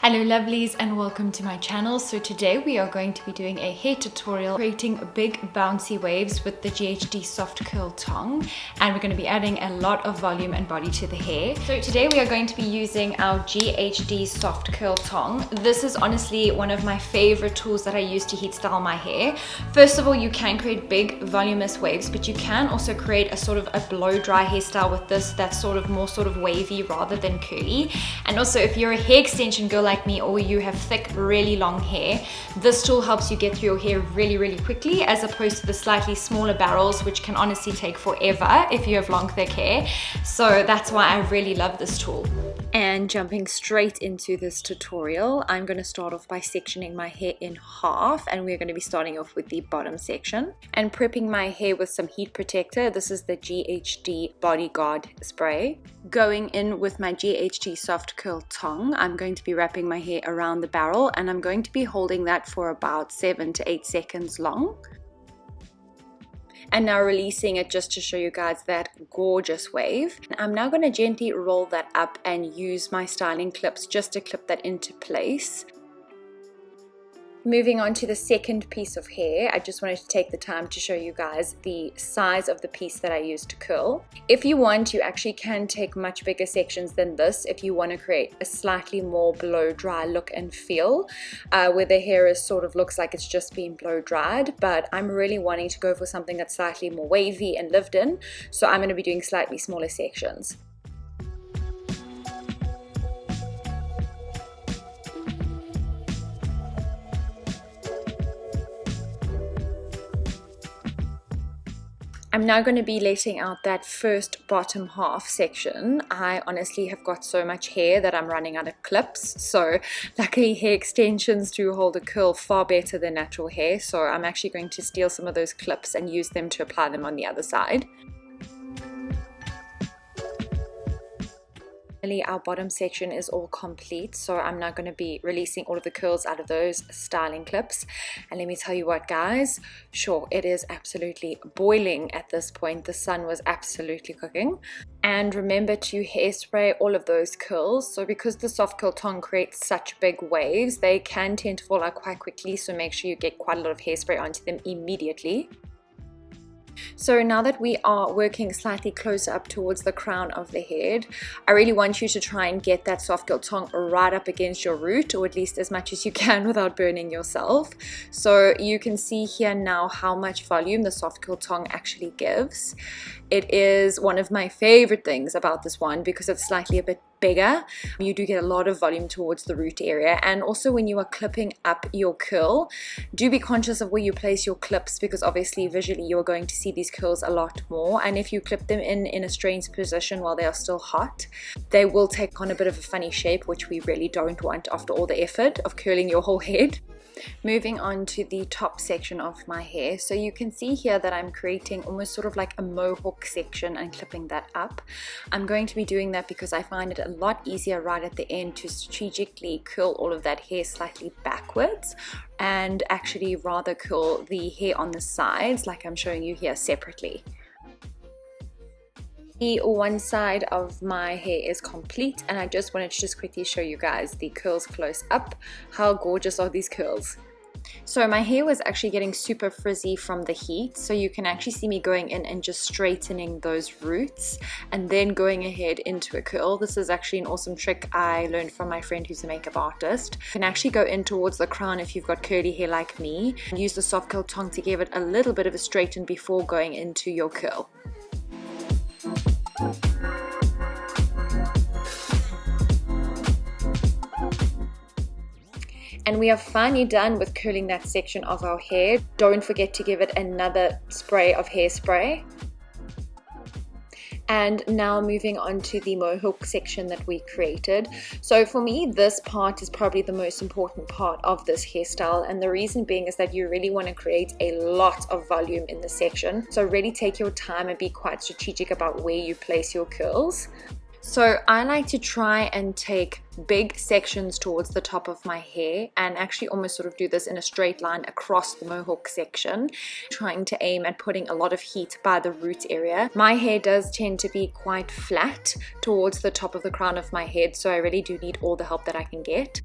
Hello lovelies and welcome to my channel. So today we are going to be doing a hair tutorial creating big bouncy waves with the GHD Soft Curl Tong, and we're going to be adding a lot of volume and body to the hair. So today we are going to be using our GHD Soft Curl Tong. This is honestly one of my favorite tools that I use to heat style my hair. First of all, you can create big voluminous waves, but you can also create a sort of a blow dry hairstyle with this that's more wavy rather than curly. And also if you're a hair extension girl like me, or you have thick, really long hair, this tool helps you get through your hair really quickly, as opposed to the slightly smaller barrels, which can honestly take forever if you have long, thick hair. So that's why I really love this tool. And jumping straight into this tutorial, I'm going to start off by sectioning my hair in half, and we're going to be starting off with the bottom section and prepping my hair with some heat protector. This is the GHD Bodyguard spray. Going in with my GHD Soft Curl Tong, I'm going to be wrapping my hair around the barrel, and I'm going to be holding that for about 7 to 8 seconds long. And now releasing it just to show you guys that gorgeous wave. I'm now going to gently roll that up and use my styling clips just to clip that into place. Moving on to the second piece of hair, I just wanted to take the time to show you guys the size of the piece that I used to curl. If you want, you actually can take much bigger sections than this if you want to create a slightly more blow dry look and feel, where the hair looks like it's just been blow dried. But I'm really wanting to go for something that's slightly more wavy and lived in, so I'm going to be doing slightly smaller sections. I'm now going to be letting out that first bottom half section. I honestly have got so much hair that I'm running out of clips, so luckily hair extensions do hold a curl far better than natural hair, so I'm actually going to steal some of those clips and use them to apply them on the other side. Our bottom section is all complete, so I'm now going to be releasing all of the curls out of those styling clips. And let me tell you what, guys, sure, it is absolutely boiling at this point. The sun was absolutely cooking. And remember to hairspray all of those curls. So because the soft curl tong creates such big waves, they can tend to fall out quite quickly, so make sure you get quite a lot of hairspray onto them immediately. So now that we are working slightly closer up towards the crown of the head, I really want you to try and get that soft curl tong right up against your root, or at least as much as you can without burning yourself. So you can see here now how much volume the soft curl tong actually gives. It is one of my favorite things about this one because it's slightly a bit bigger. You do get a lot of volume towards the root area, and also when you are clipping up your curl, do be conscious of where you place your clips, because obviously visually you are going to see these curls a lot more, and if you clip them in a strange position while they are still hot, they will take on a bit of a funny shape, which we really don't want after all the effort of curling your whole head. Moving on to the top section of my hair, so you can see here that I'm creating almost sort of like a mohawk section and clipping that up. I'm going to be doing that because I find it a lot easier right at the end to strategically curl all of that hair slightly backwards and actually rather curl the hair on the sides like I'm showing you here separately. The one side of my hair is complete, and I just wanted to quickly show you guys the curls close up. How gorgeous are these curls? So my hair was actually getting super frizzy from the heat, so you can actually see me going in and just straightening those roots and then going ahead into a curl. This is actually an awesome trick I learned from my friend who's a makeup artist. You can actually go in towards the crown if you've got curly hair like me, and use the soft curl tong to give it a little bit of a straighten before going into your curl. And we are finally done with curling that section of our hair. Don't forget to give it another spray of hairspray. And now moving on to the mohawk section that we created. So for me, this part is probably the most important part of this hairstyle, and the reason being is that you really want to create a lot of volume in this section. So really take your time and be quite strategic about where you place your curls. So I like to try and take big sections towards the top of my hair and actually almost sort of do this in a straight line across the mohawk section, trying to aim at putting a lot of heat by the root area. My hair does tend to be quite flat towards the top of the crown of my head, so I really do need all the help that I can get.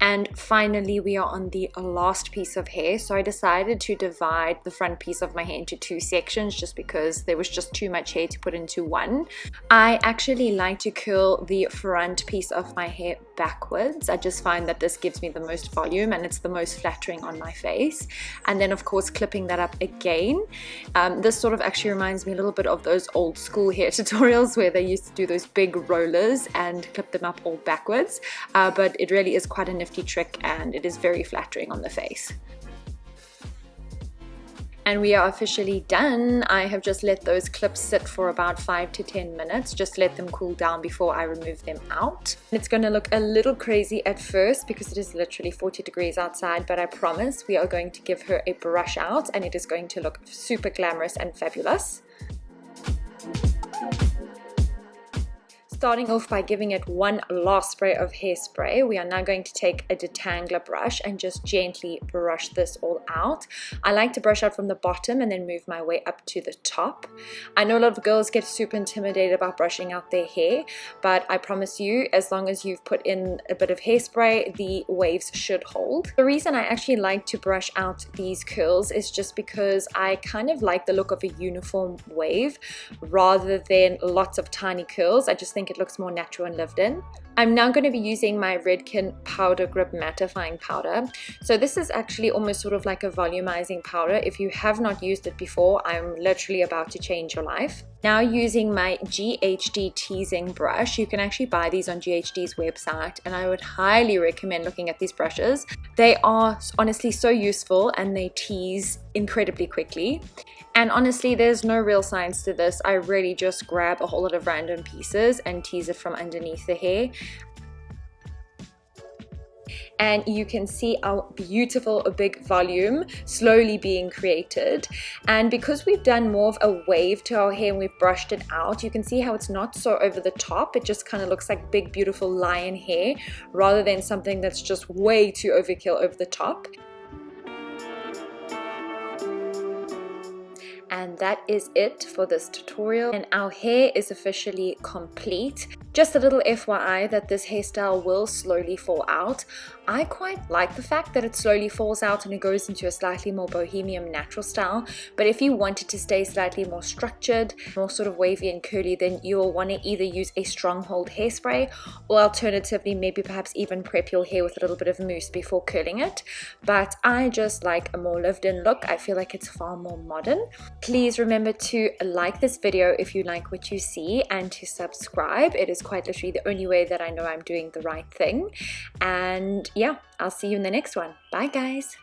And finally, we are on the last piece of hair. So I decided to divide the front piece of my hair into 2 sections just because there was just too much hair to put into one. I actually like to curl the front piece of my hair backwards. I just find that this gives me the most volume and it's the most flattering on my face. And then of course clipping that up again. This sort of actually reminds me a little bit of those old school hair tutorials where they used to do those big rollers and clip them up all backwards. But it really is quite a nifty trick and it is very flattering on the face. And we are officially done. I have just let those clips sit for about 5 to 10 minutes, just let them cool down before I remove them out. It's going to look a little crazy at first because it is literally 40 degrees outside, but I promise we are going to give her a brush out and it is going to look super glamorous and fabulous. Starting off by giving it one last spray of hairspray, we are now going to take a detangler brush and just gently brush this all out. I like to brush out from the bottom and then move my way up to the top. I know a lot of girls get super intimidated about brushing out their hair, but I promise you, as long as you've put in a bit of hairspray, the waves should hold. The reason I actually like to brush out these curls is just because I kind of like the look of a uniform wave rather than lots of tiny curls. I just think it looks more natural and lived in. I'm now going to be using my Redken Powder Grip mattifying powder. So this is actually almost sort of like a volumizing powder. If you have not used it before, I'm literally about to change your life. Now using my GHD teasing brush, you can actually buy these on GHD's website and I would highly recommend looking at these brushes. They are honestly so useful and they tease incredibly quickly. And honestly, there's no real science to this. I really just grab a whole lot of random pieces and tease it from underneath the hair. And you can see our beautiful big volume slowly being created. And because we've done more of a wave to our hair and we've brushed it out, you can see how it's not so over the top. It just kind of looks like big beautiful lion hair rather than something that's just way too overkill over the top. And that is it for this tutorial, and our hair is officially complete. Just a little FYI that this hairstyle will slowly fall out. I quite like the fact that it slowly falls out and it goes into a slightly more bohemian natural style, but if you want it to stay slightly more structured, more sort of wavy and curly, then you'll want to either use a stronghold hairspray or alternatively maybe perhaps even prep your hair with a little bit of mousse before curling it. But I just like a more lived in look. I feel like it's far more modern. Please remember to like this video if you like what you see and to subscribe. It is quite literally the only way that I know I'm doing the right thing. And yeah, I'll see you in the next one. Bye guys.